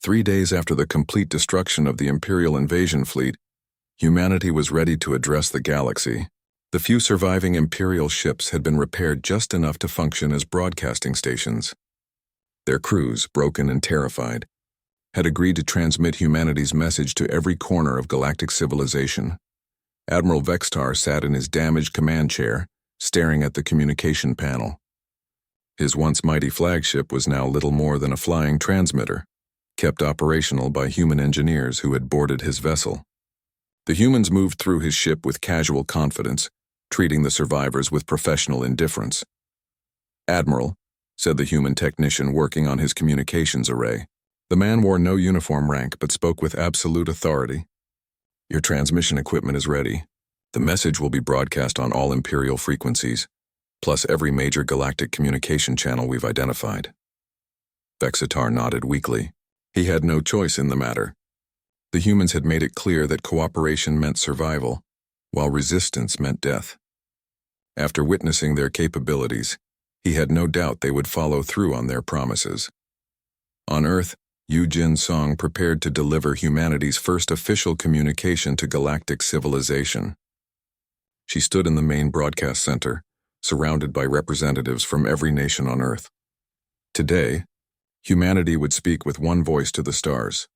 3 days after the complete destruction of the Imperial invasion fleet, humanity was ready to address the galaxy. The few surviving Imperial ships had been repaired just enough to function as broadcasting stations. Their crews, broken and terrified, had agreed to transmit humanity's message to every corner of galactic civilization. Admiral Vextar sat in his damaged command chair, staring at the communication panel. His once mighty flagship was now little more than a flying transmitter, kept operational by human engineers who had boarded his vessel. The humans moved through his ship with casual confidence, treating the survivors with professional indifference. "Admiral," said the human technician working on his communications array. The man wore no uniform rank but spoke with absolute authority. "Your transmission equipment is ready. The message will be broadcast on all Imperial frequencies, plus every major galactic communication channel we've identified." Vexitar nodded weakly. He had no choice in the matter. The humans had made it clear that cooperation meant survival, while resistance meant death. After witnessing their capabilities, he had no doubt they would follow through on their promises. On Earth, Yu Jin Song prepared to deliver humanity's first official communication to galactic civilization. She stood in the main broadcast center, surrounded by representatives from every nation on Earth. Today, humanity would speak with one voice to the stars.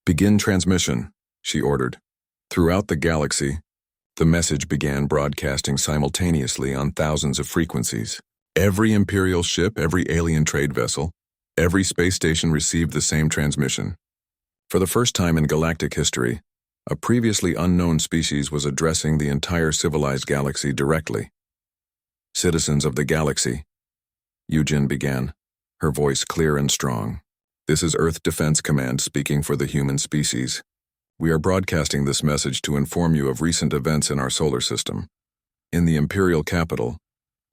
"Begin transmission," she ordered. Throughout the galaxy, the message began broadcasting simultaneously on thousands of frequencies. Every Imperial ship, every alien trade vessel, every space station received the same transmission. For the first time in galactic history, a previously unknown species was addressing the entire civilized galaxy directly. "Citizens of the galaxy," Yujin began, her voice clear and strong. "This is Earth Defense Command speaking for the human species. We are broadcasting this message to inform you of recent events in our solar system." In the Imperial capital,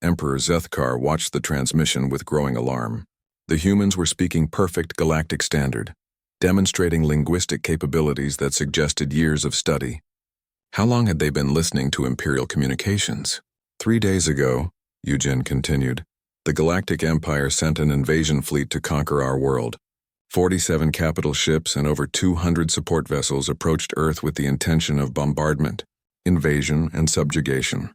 Emperor Zethkar watched the transmission with growing alarm. The humans were speaking perfect galactic standard, demonstrating linguistic capabilities that suggested years of study. How long had they been listening to Imperial communications? 3 days ago, Yujin continued, the Galactic Empire sent an invasion fleet to conquer our world. 47 capital ships and over 200 support vessels approached Earth with the intention of bombardment, invasion, and subjugation.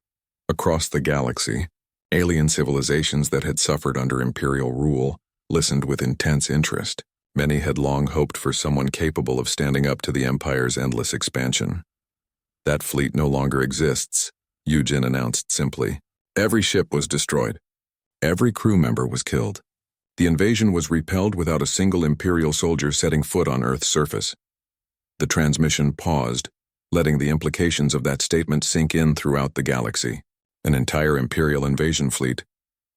Across the galaxy, alien civilizations that had suffered under Imperial rule listened with intense interest. Many had long hoped for someone capable of standing up to the Empire's endless expansion. "That fleet no longer exists," Yujin announced simply. Every ship was destroyed. Every crew member was killed. The invasion was repelled without a single Imperial soldier setting foot on Earth's surface. The transmission paused, letting the implications of that statement sink in throughout the galaxy. An entire Imperial invasion fleet,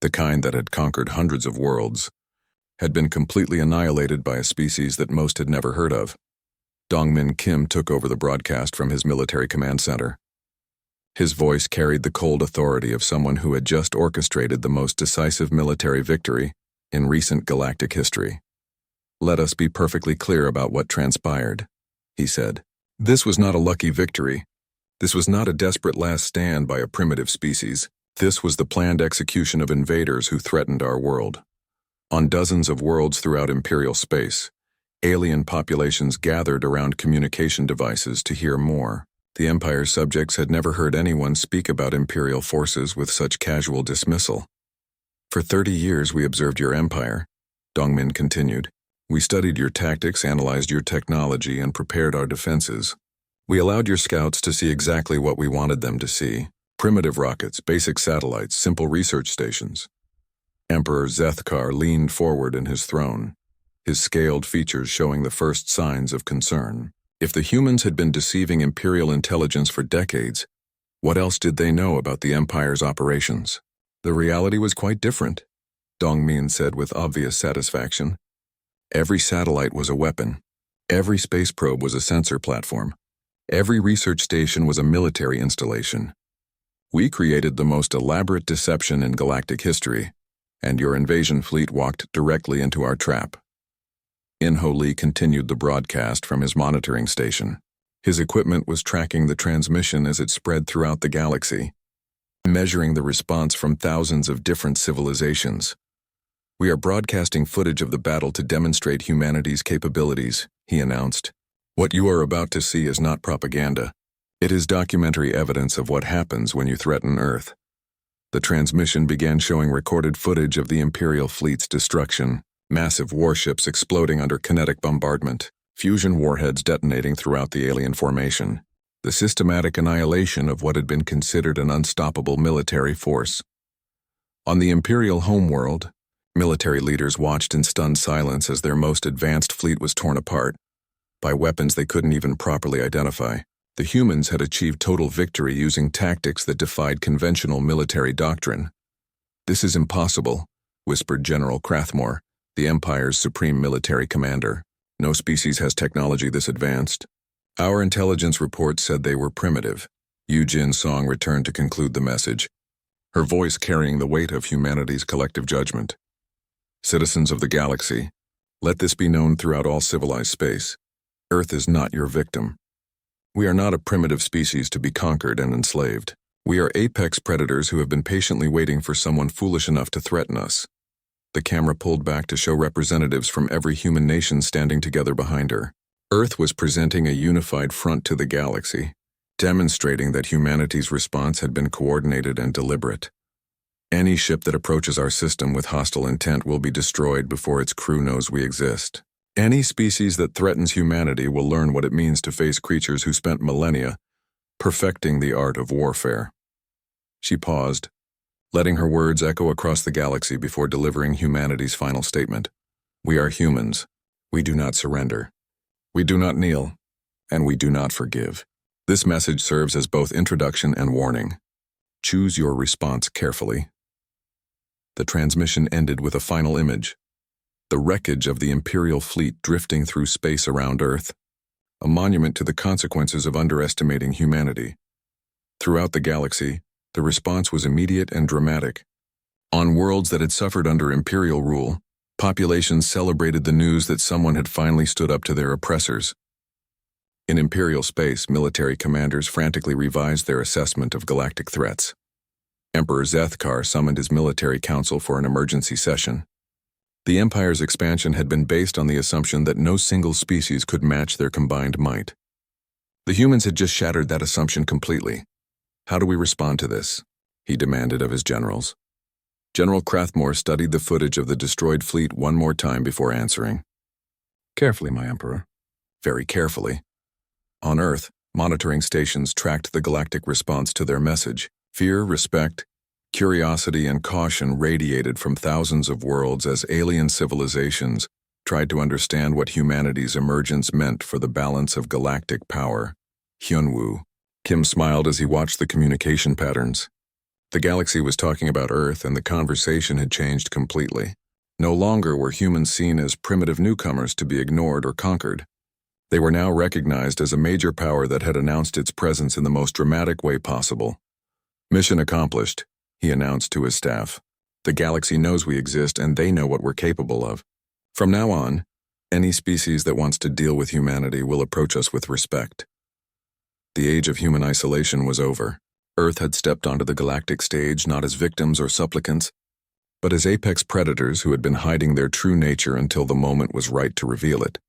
the kind that had conquered hundreds of worlds, had been completely annihilated by a species that most had never heard of. Dongmin Kim took over the broadcast from his military command center. His voice carried the cold authority of someone who had just orchestrated the most decisive military victory in recent galactic history. "Let us be perfectly clear about what transpired," he said. "This was not a lucky victory. This was not a desperate last stand by a primitive species. This was the planned execution of invaders who threatened our world. On dozens of worlds throughout Imperial space, alien populations gathered around communication devices to hear more. The Empire's subjects had never heard anyone speak about Imperial forces with such casual dismissal. For 30 years we observed your empire," Dongmin continued. "We studied your tactics, analyzed your technology, and prepared our defenses. We allowed your scouts to see exactly what we wanted them to see. Primitive rockets, basic satellites, simple research stations." Emperor Zethkar leaned forward in his throne, his scaled features showing the first signs of concern. If the humans had been deceiving Imperial intelligence for decades, what else did they know about the Empire's operations? "The reality was quite different," Dongmin said with obvious satisfaction. "Every satellite was a weapon. Every space probe was a sensor platform. Every research station was a military installation. We created the most elaborate deception in galactic history, and your invasion fleet walked directly into our trap." Inho Lee continued the broadcast from his monitoring station. His equipment was tracking the transmission as it spread throughout the galaxy, measuring the response from thousands of different civilizations. "We are broadcasting footage of the battle to demonstrate humanity's capabilities," he announced. "What you are about to see is not propaganda. It is documentary evidence of what happens when you threaten Earth." The transmission began showing recorded footage of the Imperial fleet's destruction, massive warships exploding under kinetic bombardment, fusion warheads detonating throughout the alien formation, the systematic annihilation of what had been considered an unstoppable military force. On the Imperial homeworld, military leaders watched in stunned silence as their most advanced fleet was torn apart by weapons they couldn't even properly identify. The humans had achieved total victory using tactics that defied conventional military doctrine. "This is impossible," whispered General Crathmore, the Empire's supreme military commander. "No species has technology this advanced. Our intelligence reports said they were primitive." Yu Jin Song returned to conclude the message, her voice carrying the weight of humanity's collective judgment. "Citizens of the galaxy, let this be known throughout all civilized space. Earth is not your victim. We are not a primitive species to be conquered and enslaved. We are apex predators who have been patiently waiting for someone foolish enough to threaten us." The camera pulled back to show representatives from every human nation standing together behind her. Earth was presenting a unified front to the galaxy, demonstrating that humanity's response had been coordinated and deliberate. "Any ship that approaches our system with hostile intent will be destroyed before its crew knows we exist. Any species that threatens humanity will learn what it means to face creatures who spent millennia perfecting the art of warfare." She paused, letting her words echo across the galaxy before delivering humanity's final statement. "We are humans. We do not surrender. We do not kneel, and we do not forgive." This message serves as both introduction and warning. Choose your response carefully. The transmission ended with a final image: the wreckage of the Imperial fleet drifting through space around Earth, a monument to the consequences of underestimating humanity. Throughout the galaxy, the response was immediate and dramatic. On worlds that had suffered under Imperial rule, populations celebrated the news that someone had finally stood up to their oppressors. In Imperial space, military commanders frantically revised their assessment of galactic threats. Emperor Zethkar summoned his military council for an emergency session. The Empire's expansion had been based on the assumption that no single species could match their combined might. The humans had just shattered that assumption completely. "How do we respond to this?" he demanded of his generals. General Crathmore studied the footage of the destroyed fleet one more time before answering. "Carefully, my Emperor. Very carefully." On Earth, monitoring stations tracked the galactic response to their message. Fear, respect, curiosity, and caution radiated from thousands of worlds as alien civilizations tried to understand what humanity's emergence meant for the balance of galactic power. Hyunwoo. Kim smiled as he watched the communication patterns. The galaxy was talking about Earth, and the conversation had changed completely. No longer were humans seen as primitive newcomers to be ignored or conquered. They were now recognized as a major power that had announced its presence in the most dramatic way possible. "Mission accomplished," he announced to his staff. "The galaxy knows we exist, and they know what we're capable of. From now on, any species that wants to deal with humanity will approach us with respect." The age of human isolation was over. Earth had stepped onto the galactic stage not as victims or supplicants, but as apex predators who had been hiding their true nature until the moment was right to reveal it.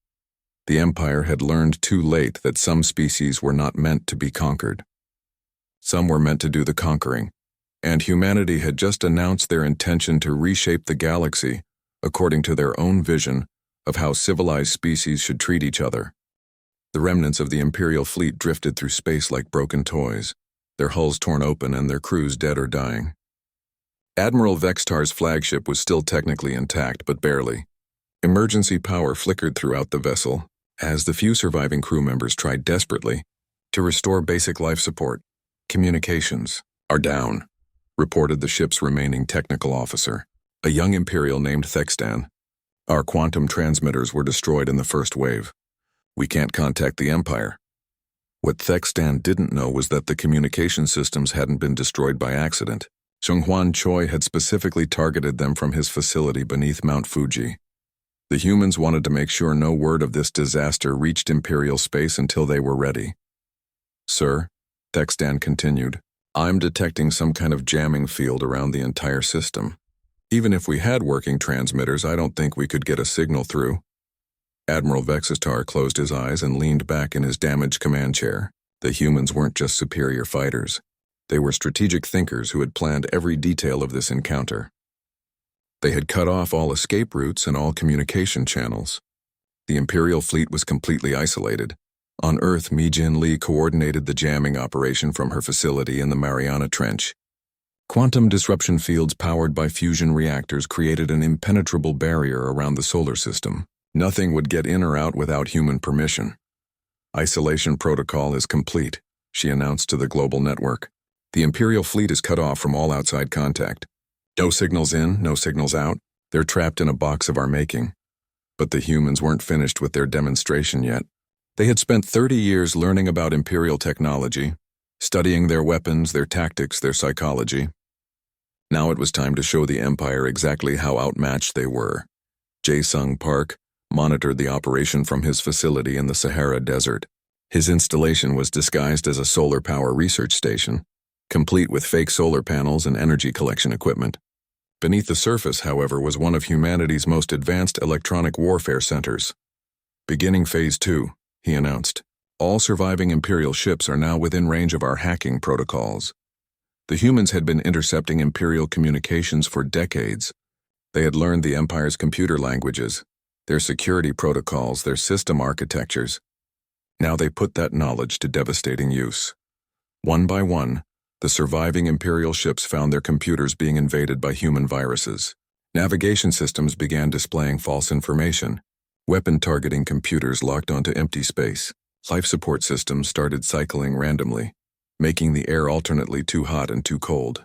The Empire had learned too late that some species were not meant to be conquered. Some were meant to do the conquering, and humanity had just announced their intention to reshape the galaxy according to their own vision of how civilized species should treat each other. The remnants of the Imperial fleet drifted through space like broken toys, their hulls torn open and their crews dead or dying. Admiral Vextar's flagship was still technically intact, but barely. Emergency power flickered throughout the vessel as the few surviving crew members tried desperately to restore basic life support. "Communications are down," reported the ship's remaining technical officer, a young Imperial named Thextan. "Our quantum transmitters were destroyed in the first wave. We can't contact the Empire." What Thextan didn't know was that the communication systems hadn't been destroyed by accident. Seunghwan Choi had specifically targeted them from his facility beneath Mount Fuji. The humans wanted to make sure no word of this disaster reached Imperial space until they were ready. "Sir," Thextan continued, "I'm detecting some kind of jamming field around the entire system. Even if we had working transmitters, I don't think we could get a signal through. Admiral Vexistar closed his eyes and leaned back in his damaged command chair. The humans weren't just superior fighters. They were strategic thinkers who had planned every detail of this encounter. They had cut off all escape routes and all communication channels. The Imperial fleet was completely isolated. On Earth, Mi-Jin Lee coordinated the jamming operation from her facility in the Mariana Trench. Quantum disruption fields powered by fusion reactors created an impenetrable barrier around the solar system. Nothing would get in or out without human permission. Isolation protocol is complete, she announced to the global network. The Imperial fleet is cut off from all outside contact. No signals in, no signals out. They're trapped in a box of our making. But the humans weren't finished with their demonstration yet. They had spent 30 years learning about Imperial technology, studying their weapons, their tactics, their psychology. Now it was time to show the Empire exactly how outmatched they were. Jae-Sung Park monitored the operation from his facility in the Sahara Desert. His installation was disguised as a solar power research station, complete with fake solar panels and energy collection equipment. Beneath the surface, however, was one of humanity's most advanced electronic warfare centers. Beginning Phase 2, he announced. All surviving Imperial ships are now within range of our hacking protocols. The humans had been intercepting Imperial communications for decades. They had learned the Empire's computer languages, their security protocols, their system architectures. Now they put that knowledge to devastating use. One by one, the surviving Imperial ships found their computers being invaded by human viruses. Navigation systems began displaying false information. Weapon targeting computers locked onto empty space. Life support systems started cycling randomly, making the air alternately too hot and too cold.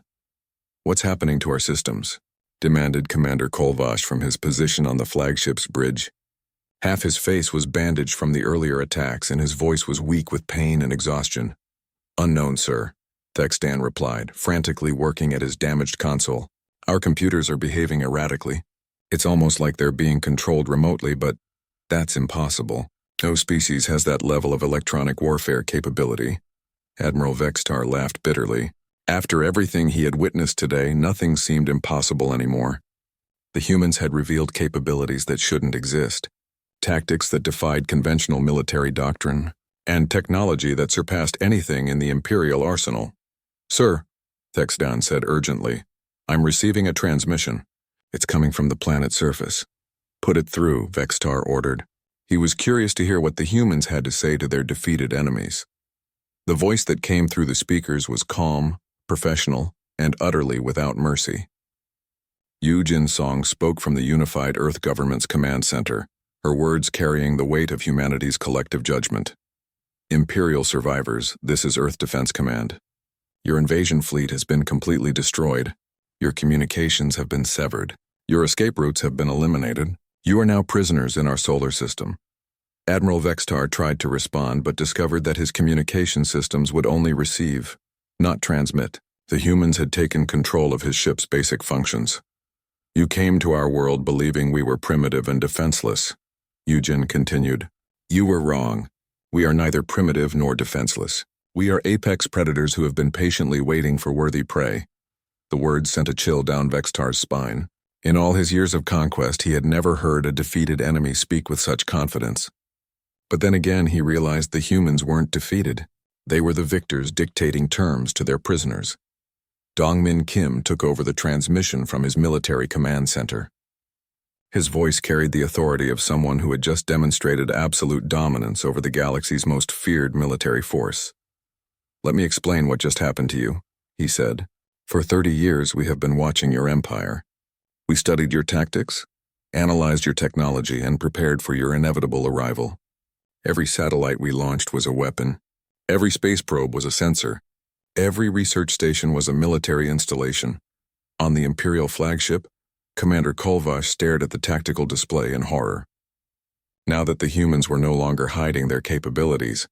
"What's happening to our systems?" demanded Commander Kolvash from his position on the flagship's bridge. Half his face was bandaged from the earlier attacks and his voice was weak with pain and exhaustion. "Unknown, sir," Thexdan replied, frantically working at his damaged console. "Our computers are behaving erratically. It's almost like they're being controlled remotely, but that's impossible. No species has that level of electronic warfare capability." Admiral Vextar laughed bitterly. After everything he had witnessed today, nothing seemed impossible anymore. The humans had revealed capabilities that shouldn't exist, tactics that defied conventional military doctrine, and technology that surpassed anything in the Imperial arsenal. "Sir," Thexdan said urgently, "I'm receiving a transmission. It's coming from the planet's surface." "Put it through," Vextar ordered. He was curious to hear what the humans had to say to their defeated enemies. The voice that came through the speakers was calm, professional, and utterly without mercy. Yu Jin-song spoke from the unified Earth government's command center, her words carrying the weight of humanity's collective judgment. "Imperial survivors, this is Earth Defense Command. Your invasion fleet has been completely destroyed. Your communications have been severed. Your escape routes have been eliminated. You are now prisoners in our solar system." Admiral Vextar tried to respond but discovered that his communication systems would only receive, not transmit. The humans had taken control of his ship's basic functions. "You came to our world believing we were primitive and defenseless," Yujin continued. "You were wrong. We are neither primitive nor defenseless. We are apex predators who have been patiently waiting for worthy prey." The words sent a chill down Vextar's spine. In all his years of conquest, he had never heard a defeated enemy speak with such confidence. But then again, he realized the humans weren't defeated. They were the victors dictating terms to their prisoners. Dongmin Kim took over the transmission from his military command center. His voice carried the authority of someone who had just demonstrated absolute dominance over the galaxy's most feared military force. "Let me explain what just happened to you," he said. "For 30 years, we have been watching your empire. We studied your tactics, analyzed your technology, and prepared for your inevitable arrival. Every satellite we launched was a weapon. Every space probe was a sensor. Every research station was a military installation. On the Imperial flagship, Commander Kolvash stared at the tactical display in horror. Now that the humans were no longer hiding their capabilities,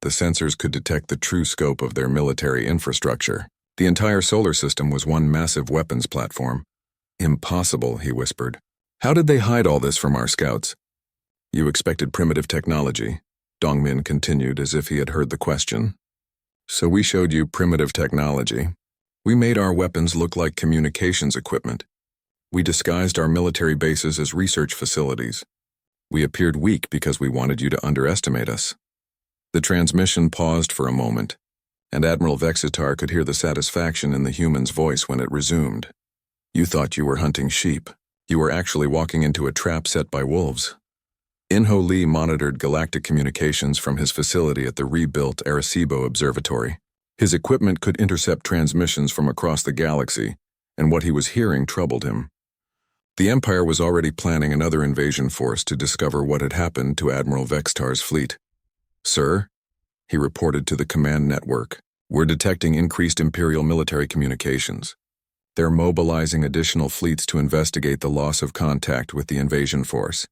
the sensors could detect the true scope of their military infrastructure. The entire solar system was one massive weapons platform. "Impossible," he whispered. "How did they hide all this from our scouts?" "You expected primitive technology," Dongmin continued as if he had heard the question. "So we showed you primitive technology. We made our weapons look like communications equipment. We disguised our military bases as research facilities. We appeared weak because we wanted you to underestimate us." The transmission paused for a moment, and Admiral Vexitar could hear the satisfaction in the human's voice when it resumed. "You thought you were hunting sheep. You were actually walking into a trap set by wolves." Inho Lee monitored galactic communications from his facility at the rebuilt Arecibo Observatory. His equipment could intercept transmissions from across the galaxy, and what he was hearing troubled him. The Empire was already planning another invasion force to discover what had happened to Admiral Vextar's fleet. "Sir," he reported to the command network, "we're detecting increased Imperial military communications. They're mobilizing additional fleets to investigate the loss of contact with the invasion force."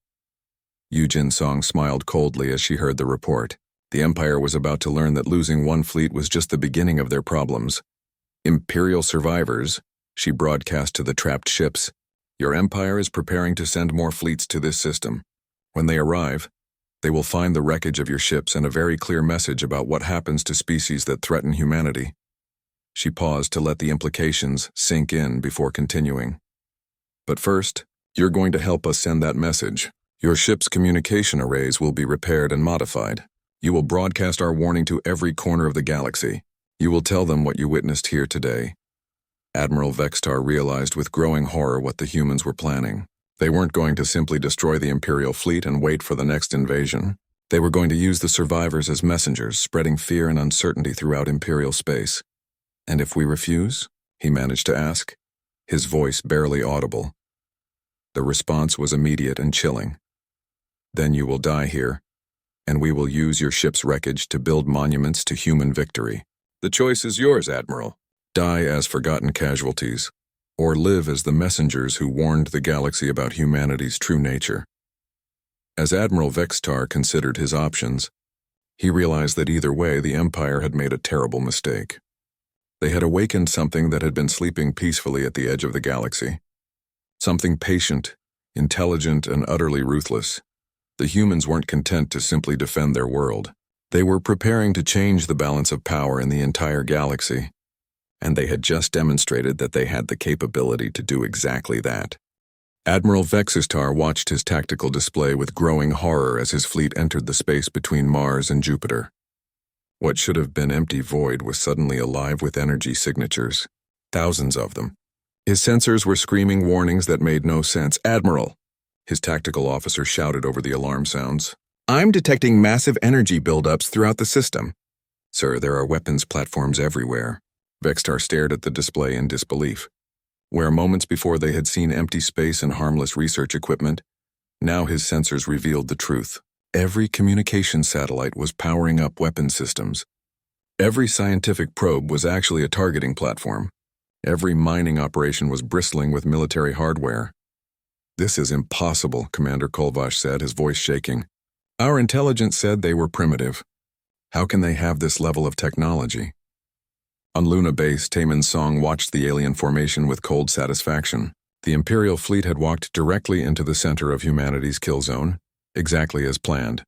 Yujin Song smiled coldly as she heard the report. The Empire was about to learn that losing one fleet was just the beginning of their problems. "Imperial survivors," she broadcast to the trapped ships, "your Empire is preparing to send more fleets to this system. When they arrive, they will find the wreckage of your ships and a very clear message about what happens to species that threaten humanity." She paused to let the implications sink in before continuing. "But first, you're going to help us send that message. Your ship's communication arrays will be repaired and modified. You will broadcast our warning to every corner of the galaxy. You will tell them what you witnessed here today." Admiral Vextar realized with growing horror what the humans were planning. They weren't going to simply destroy the Imperial fleet and wait for the next invasion. They were going to use the survivors as messengers, spreading fear and uncertainty throughout Imperial space. "And if we refuse?" he managed to ask, his voice barely audible. The response was immediate and chilling. "Then you will die here, and we will use your ship's wreckage to build monuments to human victory. The choice is yours, Admiral. Die as forgotten casualties, or live as the messengers who warned the galaxy about humanity's true nature." As Admiral Vextar considered his options, he realized that either way the Empire had made a terrible mistake. They had awakened something that had been sleeping peacefully at the edge of the galaxy. Something patient, intelligent, and utterly ruthless. The humans weren't content to simply defend their world. They were preparing to change the balance of power in the entire galaxy. And they had just demonstrated that they had the capability to do exactly that. Admiral Vexistar watched his tactical display with growing horror as his fleet entered the space between Mars and Jupiter. What should have been empty void was suddenly alive with energy signatures. Thousands of them. His sensors were screaming warnings that made no sense. "Admiral," his tactical officer shouted over the alarm sounds, "I'm detecting massive energy buildups throughout the system." "Sir, there are weapons platforms everywhere." Vextar stared at the display in disbelief. Where moments before they had seen empty space and harmless research equipment, now his sensors revealed the truth. Every communication satellite was powering up weapon systems. Every scientific probe was actually a targeting platform. Every mining operation was bristling with military hardware. "This is impossible," Commander Kolvash said, his voice shaking. "Our intelligence said they were primitive. How can they have this level of technology?" On Luna Base, Taemin Song watched the alien formation with cold satisfaction. The Imperial fleet had walked directly into the center of humanity's kill zone, exactly as planned.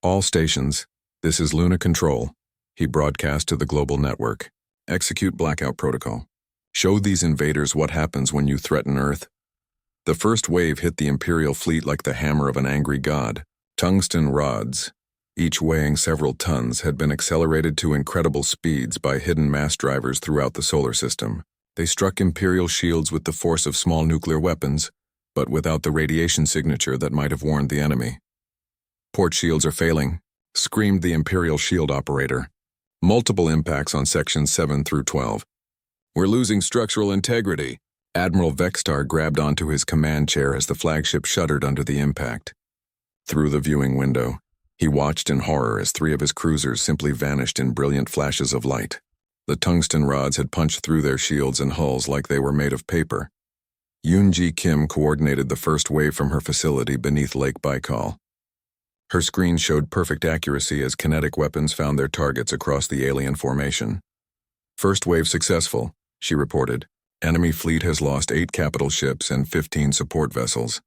"All stations, this is Luna Control," he broadcast to the global network. "Execute blackout protocol. Show these invaders what happens when you threaten Earth." The first wave hit the Imperial fleet like the hammer of an angry god. Tungsten rods, each weighing several tons, had been accelerated to incredible speeds by hidden mass drivers throughout the solar system. They struck Imperial shields with the force of small nuclear weapons, but without the radiation signature that might have warned the enemy. "Port shields are failing," screamed the Imperial shield operator. "Multiple impacts on sections 7 through 12. We're losing structural integrity." Admiral Vextar grabbed onto his command chair as the flagship shuddered under the impact. Through the viewing window, he watched in horror as 3 of his cruisers simply vanished in brilliant flashes of light. The tungsten rods had punched through their shields and hulls like they were made of paper. Yoon-ji Kim coordinated the first wave from her facility beneath Lake Baikal. Her screen showed perfect accuracy as kinetic weapons found their targets across the alien formation. "First wave successful," she reported. "Enemy fleet has lost 8 capital ships and 15 support vessels.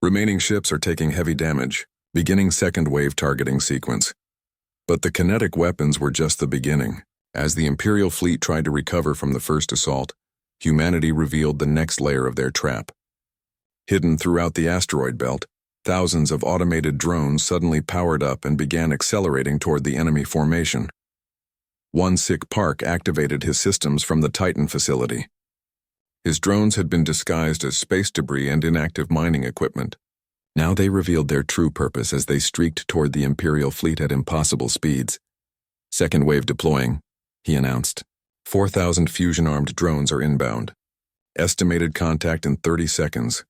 Remaining ships are taking heavy damage. Beginning second wave targeting sequence." But the kinetic weapons were just the beginning. As the Imperial fleet tried to recover from the first assault, humanity revealed the next layer of their trap. Hidden throughout the asteroid belt, thousands of automated drones suddenly powered up and began accelerating toward the enemy formation. One sick Park activated his systems from the Titan facility. His drones had been disguised as space debris and inactive mining equipment. Now they revealed their true purpose as they streaked toward the Imperial fleet at impossible speeds. "Second wave deploying," he announced. 4,000 fusion-armed drones are inbound. Estimated contact in 30 seconds.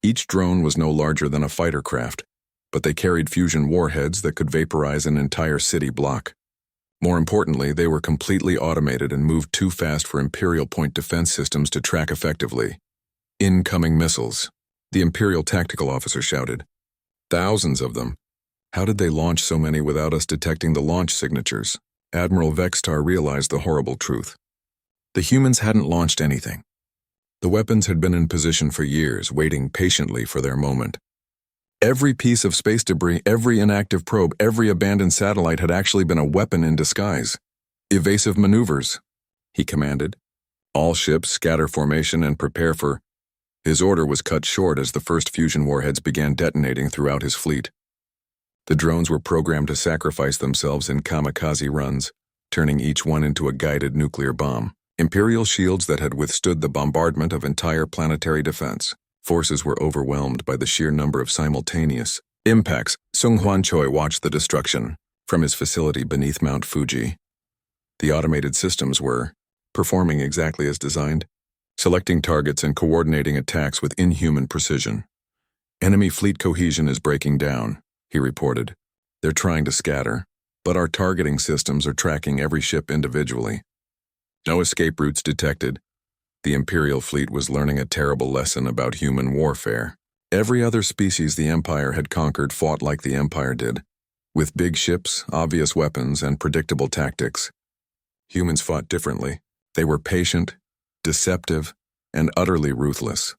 Each drone was no larger than a fighter craft, but they carried fusion warheads that could vaporize an entire city block. More importantly, they were completely automated and moved too fast for Imperial point defense systems to track effectively. "Incoming missiles," the Imperial tactical officer shouted. "Thousands of them. How did they launch so many without us detecting the launch signatures?" Admiral Vextar realized the horrible truth. The humans hadn't launched anything. The weapons had been in position for years, waiting patiently for their moment. Every piece of space debris, every inactive probe, every abandoned satellite had actually been a weapon in disguise. "Evasive maneuvers," he commanded. "All ships scatter formation and prepare for—" His order was cut short as the first fusion warheads began detonating throughout his fleet. The drones were programmed to sacrifice themselves in kamikaze runs, turning each one into a guided nuclear bomb. Imperial shields that had withstood the bombardment of entire planetary defense. Forces were overwhelmed by the sheer number of simultaneous impacts. Sung Hwan Choi watched the destruction from his facility beneath Mount Fuji. The automated systems were performing exactly as designed, selecting targets and coordinating attacks with inhuman precision. "Enemy fleet cohesion is breaking down," he reported. "They're trying to scatter, but our targeting systems are tracking every ship individually. No escape routes detected." The Imperial fleet was learning a terrible lesson about human warfare. Every other species the Empire had conquered fought like the Empire did, with big ships, obvious weapons, and predictable tactics. Humans fought differently. They were patient, deceptive, and utterly ruthless.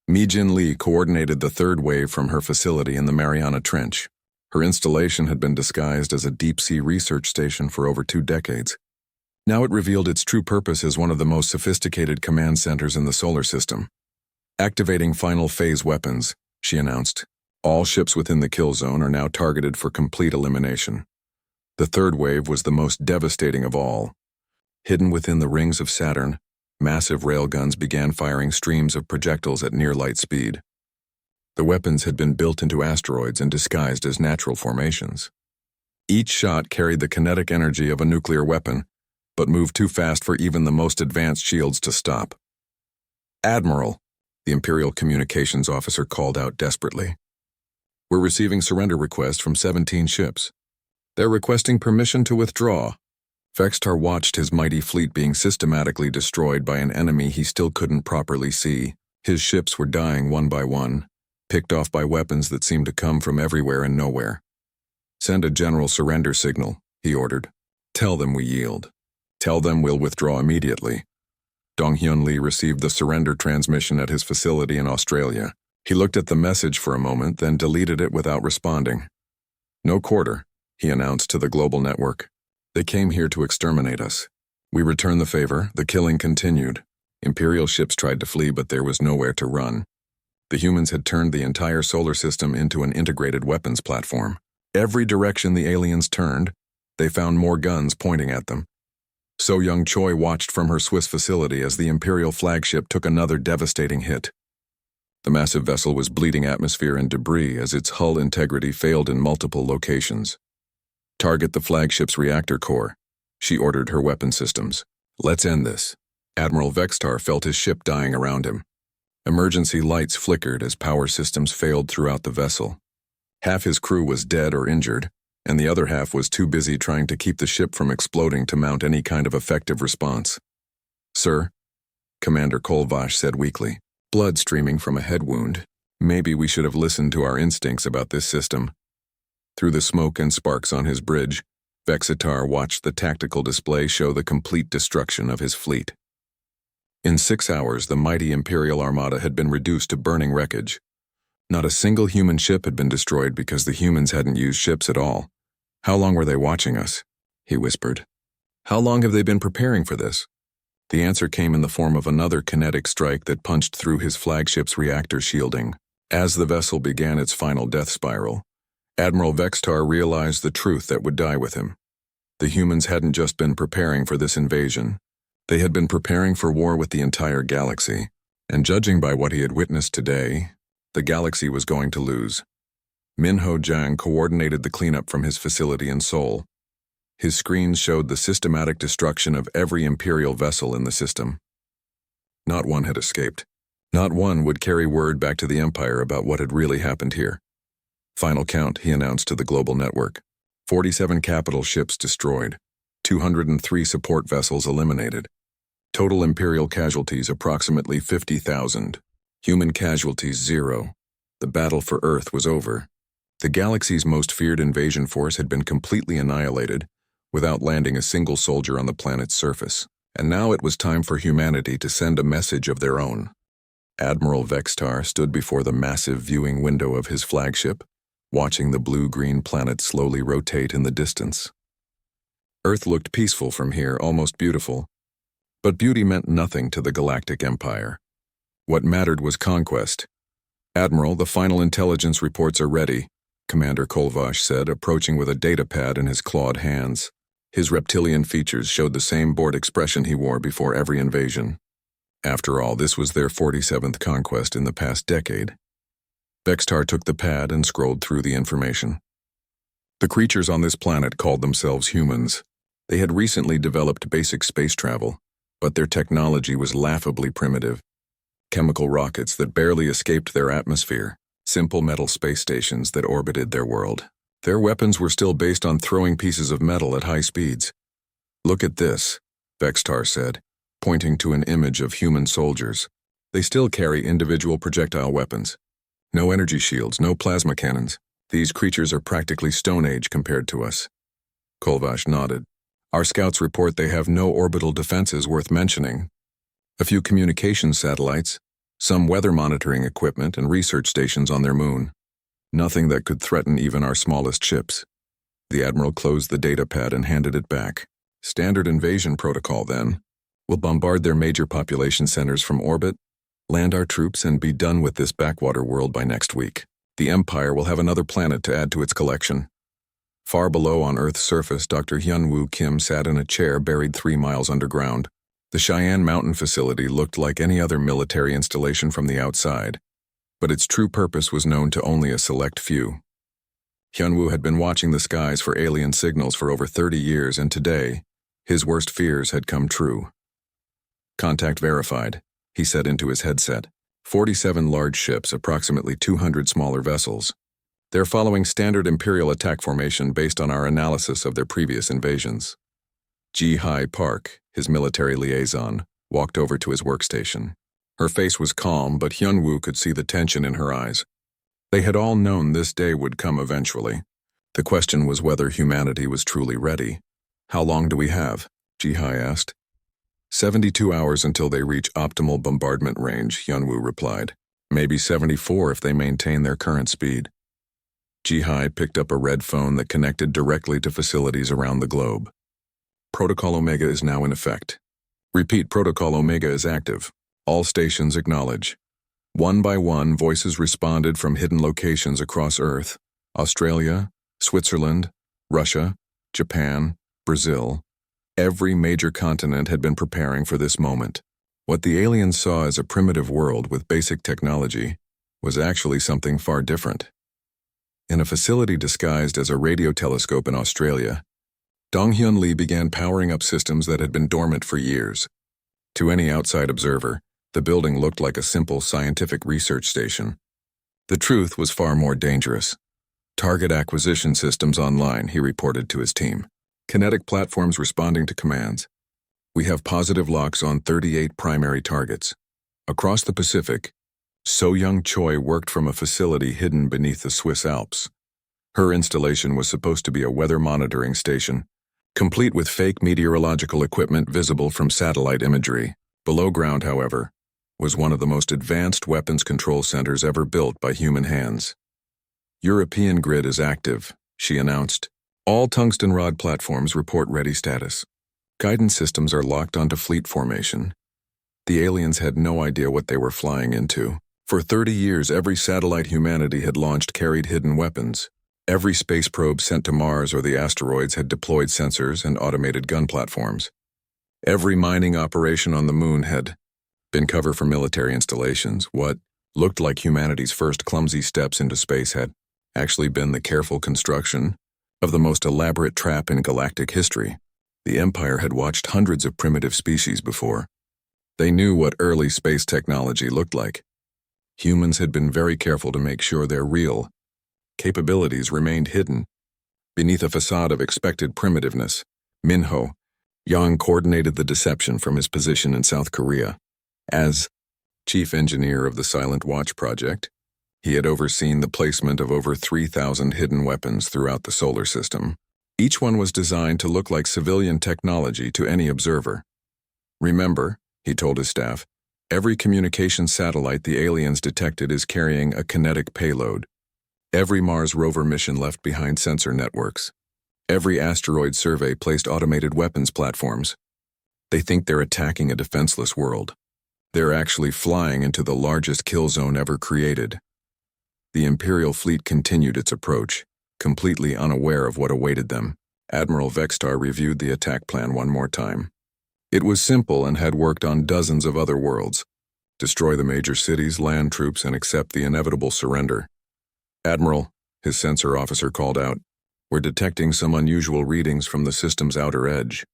Mi Jin Lee coordinated the third wave from her facility in the Mariana Trench. Her installation had been disguised as a deep-sea research station for over 2 decades. Now it revealed its true purpose as one of the most sophisticated command centers in the solar system. "Activating final phase weapons," she announced. "All ships within the kill zone are now targeted for complete elimination." The third wave was the most devastating of all. Hidden within the rings of Saturn, massive railguns began firing streams of projectiles at near light speed. The weapons had been built into asteroids and disguised as natural formations. Each shot carried the kinetic energy of a nuclear weapon, but moved too fast for even the most advanced shields to stop. "Admiral," the Imperial communications officer called out desperately. "We're receiving surrender requests from 17 ships. They're requesting permission to withdraw." Vextar watched his mighty fleet being systematically destroyed by an enemy he still couldn't properly see. His ships were dying one by one, picked off by weapons that seemed to come from everywhere and nowhere. "Send a general surrender signal," he ordered. "Tell them we yield. Tell them we'll withdraw immediately." Dong-Hyun Lee received the surrender transmission at his facility in Australia. He looked at the message for a moment, then deleted it without responding. "No quarter," he announced to the global network. "They came here to exterminate us. We returned the favor. The killing continued. Imperial ships tried to flee, but there was nowhere to run. The humans had turned the entire solar system into an integrated weapons platform. Every direction the aliens turned, they found more guns pointing at them." So Young Choi watched from her Swiss facility as the Imperial flagship took another devastating hit. The massive vessel was bleeding atmosphere and debris as its hull integrity failed in multiple locations. "Target the flagship's reactor core," she ordered her weapon systems. "Let's end this." Admiral Vextar felt his ship dying around him. Emergency lights flickered as power systems failed throughout the vessel. Half his crew was dead or injured, and the other half was too busy trying to keep the ship from exploding to mount any kind of effective response. "Sir," Commander Kolvash said weakly, blood streaming from a head wound, "maybe we should have listened to our instincts about this system." Through the smoke and sparks on his bridge, Vexitar watched the tactical display show the complete destruction of his fleet. In 6 hours, the mighty Imperial Armada had been reduced to burning wreckage. Not a single human ship had been destroyed because the humans hadn't used ships at all. "How long were they watching us?" he whispered. "How long have they been preparing for this?" The answer came in the form of another kinetic strike that punched through his flagship's reactor shielding. As the vessel began its final death spiral, Admiral Vextar realized the truth that would die with him. The humans hadn't just been preparing for this invasion. They had been preparing for war with the entire galaxy, and judging by what he had witnessed today, the galaxy was going to lose. Minho Jiang coordinated the cleanup from his facility in Seoul. His screens showed the systematic destruction of every Imperial vessel in the system. Not one had escaped. Not one would carry word back to the Empire about what had really happened here. Final count, he announced to the global network. 47 capital ships destroyed. 203 support vessels eliminated. Total Imperial casualties approximately 50,000. Human casualties 0. The battle for Earth was over. The galaxy's most feared invasion force had been completely annihilated, without landing a single soldier on the planet's surface. And now it was time for humanity to send a message of their own. Admiral Vextar stood before the massive viewing window of his flagship, watching the blue-green planet slowly rotate in the distance. Earth looked peaceful from here, almost beautiful. But beauty meant nothing to the Galactic Empire. What mattered was conquest. "Admiral, the final intelligence reports are ready," Commander Kolvash said, approaching with a datapad in his clawed hands. His reptilian features showed the same bored expression he wore before every invasion. After all, this was their 47th conquest in the past decade. Vextar took the pad and scrolled through the information. The creatures on this planet called themselves humans. They had recently developed basic space travel, but their technology was laughably primitive. Chemical rockets that barely escaped their atmosphere, simple metal space stations that orbited their world. Their weapons were still based on throwing pieces of metal at high speeds. "Look at this," Vextar said, pointing to an image of human soldiers. "They still carry individual projectile weapons. No energy shields, no plasma cannons. These creatures are practically Stone Age compared to us." Kolvash nodded. "Our scouts report they have no orbital defenses worth mentioning. A few communications satellites, some weather monitoring equipment, and research stations on their moon. Nothing that could threaten even our smallest ships." The Admiral closed the datapad and handed it back. "Standard invasion protocol, then. We'll bombard their major population centers from orbit, land our troops, and be done with this backwater world by next week. The Empire will have another planet to add to its collection." Far below on Earth's surface, Dr. Hyunwoo Kim sat in a chair buried 3 miles underground. The Cheyenne Mountain facility looked like any other military installation from the outside, but its true purpose was known to only a select few. Hyunwoo had been watching the skies for alien signals for over 30 years, and today, his worst fears had come true. "Contact verified," he said into his headset. 47 large ships, approximately 200 smaller vessels. They're following standard Imperial attack formation based on our analysis of their previous invasions. Ji-Hai Park, his military liaison, walked over to his workstation. Her face was calm, but Hyunwoo could see the tension in her eyes. They had all known this day would come eventually. The question was whether humanity was truly ready. "How long do we have?" Ji-Hai asked. 72 hours until they reach optimal bombardment range, Hyunwoo replied. Maybe 74 if they maintain their current speed. Ji-Hai picked up a red phone that connected directly to facilities around the globe. "Protocol Omega is now in effect. Repeat, Protocol Omega is active. All stations acknowledge." One by one, voices responded from hidden locations across Earth: Australia, Switzerland, Russia, Japan, Brazil. Every major continent had been preparing for this moment. What the aliens saw as a primitive world with basic technology was actually something far different. In a facility disguised as a radio telescope in Australia, Dong-Hyun Lee began powering up systems that had been dormant for years. To any outside observer, the building looked like a simple scientific research station. The truth was far more dangerous. "Target acquisition systems online," he reported to his team. "Kinetic platforms responding to commands. We have positive locks on 38 primary targets. Across the Pacific, So-Young Choi worked from a facility hidden beneath the Swiss Alps. Her installation was supposed to be a weather monitoring station, complete with fake meteorological equipment visible from satellite imagery. Below ground, however, was one of the most advanced weapons control centers ever built by human hands. "European grid is active," she announced. "All tungsten rod platforms report ready status. Guidance systems are locked onto fleet formation. The aliens had no idea what they were flying into. For 30 years, every satellite humanity had launched carried hidden weapons. Every space probe sent to Mars or the asteroids had deployed sensors and automated gun platforms. Every mining operation on the moon had been cover for military installations. What looked like humanity's first clumsy steps into space had actually been the careful construction of the most elaborate trap in galactic history. The Empire had watched hundreds of primitive species before. They knew what early space technology looked like. Humans had been very careful to make sure their real capabilities remained hidden beneath a facade of expected primitiveness. Minho Yang coordinated the deception from his position in South Korea. As chief engineer of the Silent Watch project, he had overseen the placement of over 3,000 hidden weapons throughout the solar system. Each one was designed to look like civilian technology to any observer. Remember, he told his staff, every communication satellite the aliens detected is carrying a kinetic payload. Every Mars rover mission left behind sensor networks. Every asteroid survey placed automated weapons platforms. They think they're attacking a defenseless world. They're actually flying into the largest kill zone ever created. The Imperial fleet continued its approach, completely unaware of what awaited them. Admiral Vextar reviewed the attack plan one more time. It was simple and had worked on dozens of other worlds. Destroy the major cities, land troops, and accept the inevitable surrender. Admiral, his sensor officer called out, we're detecting some unusual readings from the system's outer edge.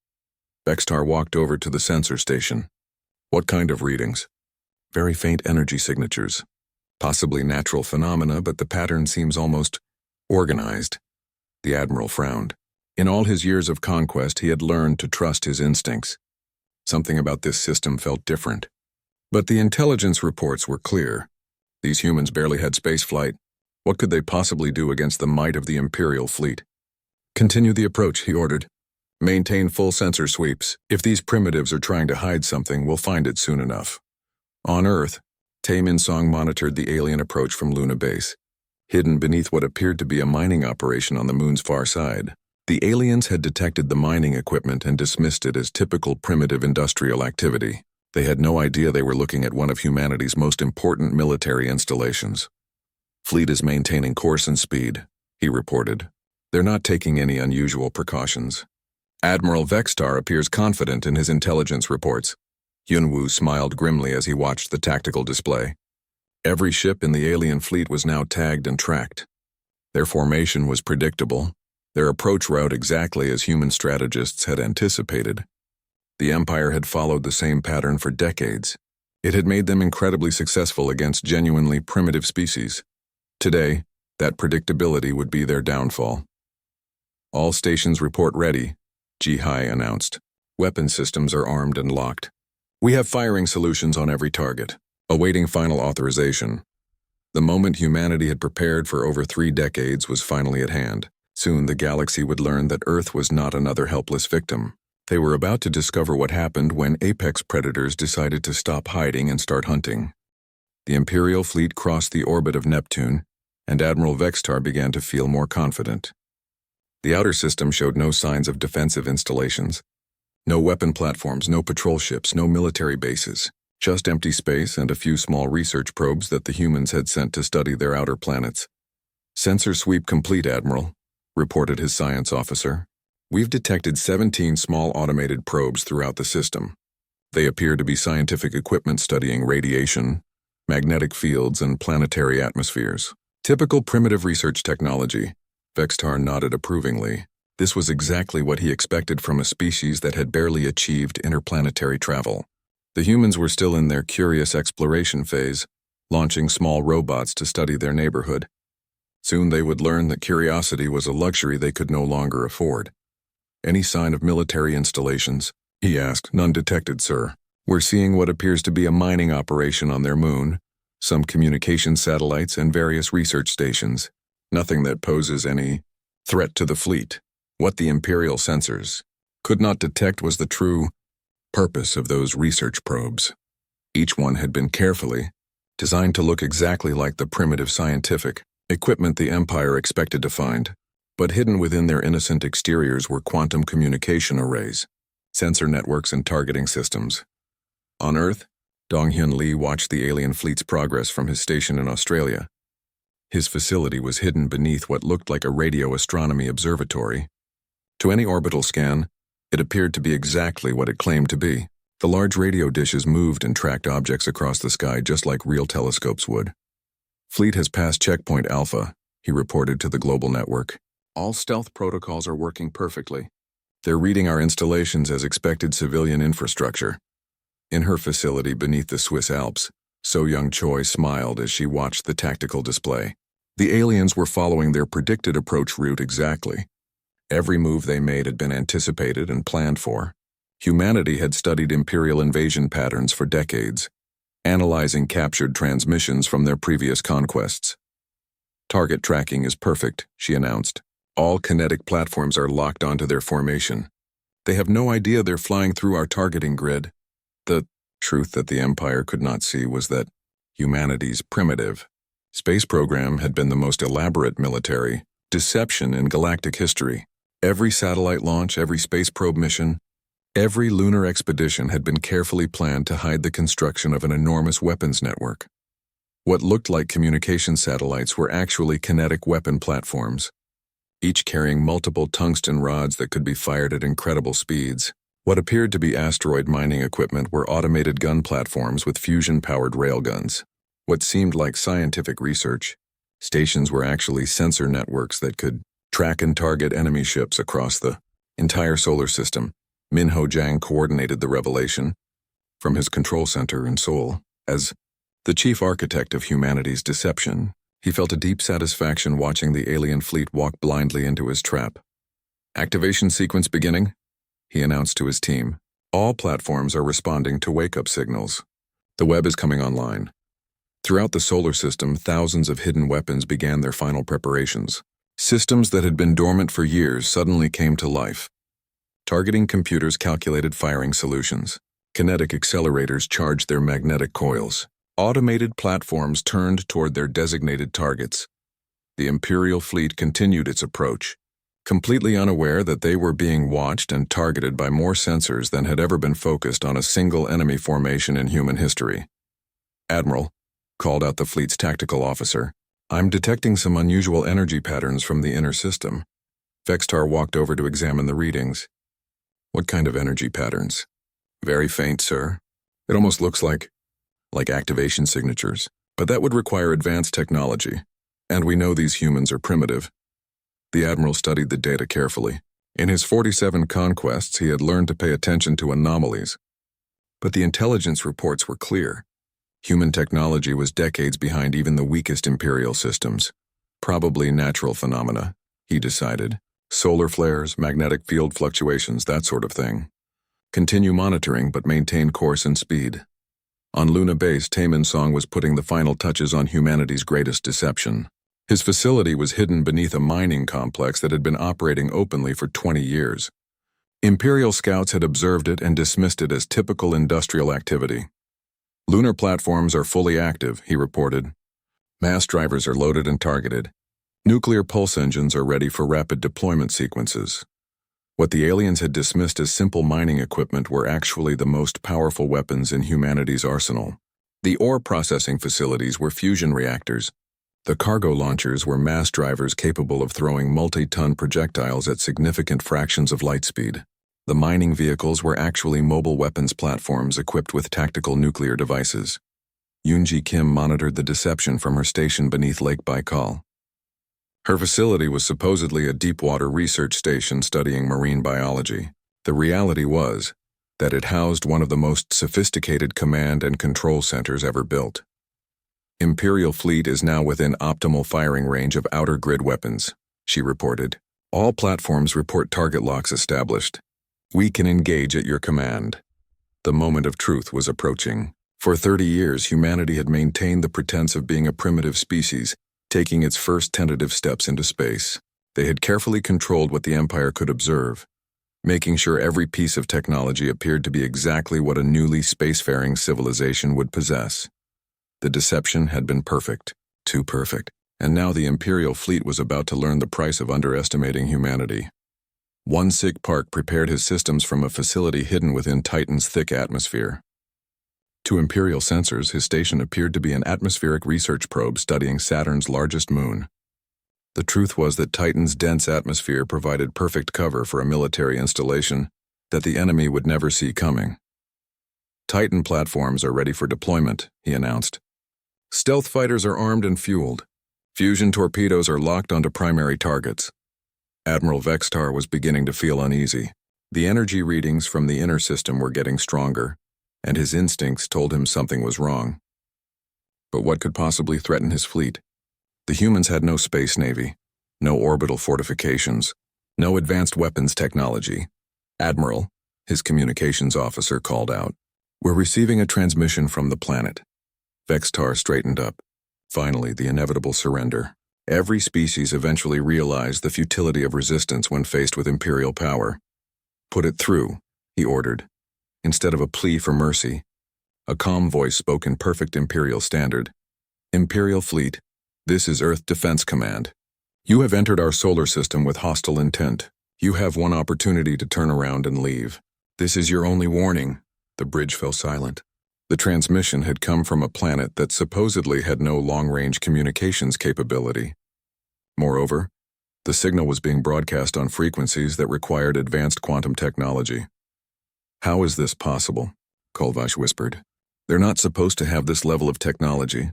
Vextar walked over to the sensor station. What kind of readings? Very faint energy signatures. Possibly natural phenomena, but the pattern seems almost organized. The Admiral frowned. In all his years of conquest, he had learned to trust his instincts. Something about this system felt different. But the intelligence reports were clear. These humans barely had spaceflight. What could they possibly do against the might of the Imperial fleet? Continue the approach, he ordered. Maintain full sensor sweeps. If these primitives are trying to hide something, we'll find it soon enough. On Earth, Tae Min Song monitored the alien approach from Luna Base. Hidden beneath what appeared to be a mining operation on the moon's far side, the aliens had detected the mining equipment and dismissed it as typical primitive industrial activity. They had no idea they were looking at one of humanity's most important military installations. Fleet is maintaining course and speed, he reported. They're not taking any unusual precautions. Admiral Vextar appears confident in his intelligence reports. Yunwoo smiled grimly as he watched the tactical display. Every ship in the alien fleet was now tagged and tracked. Their formation was predictable, their approach route exactly as human strategists had anticipated. The Empire had followed the same pattern for decades. It had made them incredibly successful against genuinely primitive species. Today, that predictability would be their downfall. All stations report ready, Ji-Hai announced. Weapon systems are armed and locked. We have firing solutions on every target, awaiting final authorization. The moment humanity had prepared for over 3 decades was finally at hand. Soon the galaxy would learn that Earth was not another helpless victim. They were about to discover what happened when apex predators decided to stop hiding and start hunting. The Imperial fleet crossed the orbit of Neptune, and Admiral Vextar began to feel more confident. The outer system showed no signs of defensive installations. No weapon platforms, no patrol ships, no military bases. Just empty space and a few small research probes that the humans had sent to study their outer planets. Sensor sweep complete, Admiral, reported his science officer. We've detected 17 small automated probes throughout the system. They appear to be scientific equipment studying radiation, magnetic fields, and planetary atmospheres. Typical primitive research technology. Vextar nodded approvingly. This was exactly what he expected from a species that had barely achieved interplanetary travel. The humans were still in their curious exploration phase, launching small robots to study their neighborhood. Soon they would learn that curiosity was a luxury they could no longer afford. Any sign of military installations? He asked. None detected, sir. We're seeing what appears to be a mining operation on their moon, some communication satellites, and various research stations. Nothing that poses any threat to the fleet. What the Imperial sensors could not detect was the true purpose of those research probes. Each one had been carefully designed to look exactly like the primitive scientific equipment the Empire expected to find, but hidden within their innocent exteriors were quantum communication arrays. sensor networks and targeting systems. On Earth, Dong-Hyun Lee watched the alien fleet's progress from his station in Australia. His facility was hidden beneath what looked like a radio astronomy observatory. To any orbital scan, it appeared to be exactly what it claimed to be. The large radio dishes moved and tracked objects across the sky just like real telescopes would. "Fleet has passed checkpoint Alpha," he reported to the global network. "All stealth protocols are working perfectly. They're reading our installations as expected civilian infrastructure." In her facility beneath the Swiss Alps, So-Young Choi smiled as she watched the tactical display. The aliens were following their predicted approach route exactly. Every move they made had been anticipated and planned for. Humanity had studied Imperial invasion patterns for decades, analyzing captured transmissions from their previous conquests. "Target tracking is perfect," she announced. "All kinetic platforms are locked onto their formation. They have no idea they're flying through our targeting grid." The truth that the Empire could not see was that humanity's primitive space program had been the most elaborate military deception in galactic history. Every satellite launch, every space probe mission, every lunar expedition had been carefully planned to hide the construction of an enormous weapons network. What looked like communication satellites were actually kinetic weapon platforms, each carrying multiple tungsten rods that could be fired at incredible speeds. What appeared to be asteroid mining equipment were automated gun platforms with fusion-powered railguns. What seemed like scientific research stations were actually sensor networks that could track and target enemy ships across the entire solar system. Min-Ho Jang coordinated the revelation from his control center in Seoul. As the chief architect of humanity's deception, he felt a deep satisfaction watching the alien fleet walk blindly into his trap. "Activation sequence beginning," he announced to his team. "All platforms are responding to wake-up signals. The web is coming online." Throughout the solar system, thousands of hidden weapons began their final preparations. Systems that had been dormant for years suddenly came to life. Targeting computers calculated firing solutions. Kinetic accelerators charged their magnetic coils. Automated platforms turned toward their designated targets. The Imperial fleet continued its approach, completely unaware that they were being watched and targeted by more sensors than had ever been focused on a single enemy formation in human history. "Admiral," called out the fleet's tactical officer, "I'm detecting some unusual energy patterns from the inner system." Vextar walked over to examine the readings. "What kind of energy patterns?" "Very faint, sir. It almost looks like activation signatures. But that would require advanced technology, and we know these humans are primitive." The Admiral studied the data carefully. In his 47 conquests, he had learned to pay attention to anomalies. But the intelligence reports were clear. Human technology was decades behind even the weakest Imperial systems. Probably natural phenomena, he decided. Solar flares, magnetic field fluctuations, that sort of thing. Continue monitoring, but maintain course and speed. On Luna Base, Taemin Song was putting the final touches on humanity's greatest deception. His facility was hidden beneath a mining complex that had been operating openly for 20 years. Imperial scouts had observed it and dismissed it as typical industrial activity. "Lunar platforms are fully active," he reported. "Mass drivers are loaded and targeted. Nuclear pulse engines are ready for rapid deployment sequences." What the aliens had dismissed as simple mining equipment were actually the most powerful weapons in humanity's arsenal. The ore processing facilities were fusion reactors. The cargo launchers were mass drivers capable of throwing multi-ton projectiles at significant fractions of light speed. The mining vehicles were actually mobile weapons platforms equipped with tactical nuclear devices. Yoonji Kim monitored the deception from her station beneath Lake Baikal. Her facility was supposedly a deep-water research station studying marine biology. The reality was that it housed one of the most sophisticated command and control centers ever built. "Imperial fleet is now within optimal firing range of outer grid weapons," she reported. "All platforms report target locks established. We can engage at your command." The moment of truth was approaching. For 30 years, humanity had maintained the pretense of being a primitive species, taking its first tentative steps into space. They had carefully controlled what the Empire could observe, making sure every piece of technology appeared to be exactly what a newly spacefaring civilization would possess. The deception had been perfect, too perfect, and now the Imperial fleet was about to learn the price of underestimating humanity. One sick Park prepared his systems from a facility hidden within Titan's thick atmosphere. To Imperial sensors, his station appeared to be an atmospheric research probe studying Saturn's largest moon. The truth was that Titan's dense atmosphere provided perfect cover for a military installation that the enemy would never see coming. Titan platforms are ready for deployment, he announced. Stealth fighters are armed and fueled. Fusion torpedoes are locked onto primary targets. Admiral Vextar was beginning to feel uneasy. The energy readings from the inner system were getting stronger, and his instincts told him something was wrong. But what could possibly threaten his fleet? The humans had no space navy, no orbital fortifications, no advanced weapons technology. Admiral, his communications officer, called out. We're receiving a transmission from the planet. Vextar straightened up. Finally, the inevitable surrender. Every species eventually realized the futility of resistance when faced with Imperial power. Put it through, he ordered. Instead of a plea for mercy, a calm voice spoke in perfect Imperial standard. Imperial Fleet, this is Earth Defense Command. You have entered our solar system with hostile intent. You have one opportunity to turn around and leave. This is your only warning. The bridge fell silent. The transmission had come from a planet that supposedly had no long-range communications capability. Moreover, the signal was being broadcast on frequencies that required advanced quantum technology. How is this possible? Kolvash whispered. They're not supposed to have this level of technology.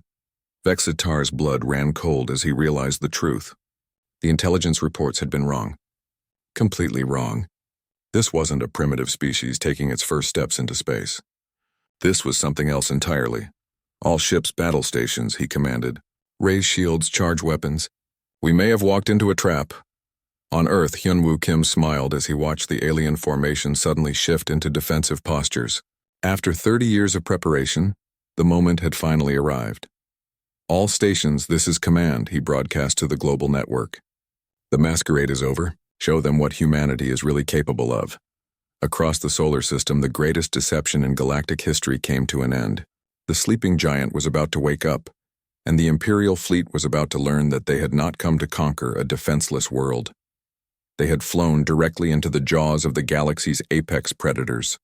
Vexitar's blood ran cold as he realized the truth. The intelligence reports had been wrong. Completely wrong. This wasn't a primitive species taking its first steps into space. This was something else entirely. All ships' battle stations, he commanded. Raise shields, charge weapons. We may have walked into a trap. On Earth, Hyunwoo Kim smiled as he watched the alien formation suddenly shift into defensive postures. After 30 years of preparation, the moment had finally arrived. All stations, this is command, he broadcast to the global network. The masquerade is over. Show them what humanity is really capable of. Across the solar system, the greatest deception in galactic history came to an end. The sleeping giant was about to wake up, and the Imperial fleet was about to learn that they had not come to conquer a defenseless world. They had flown directly into the jaws of the galaxy's apex predators.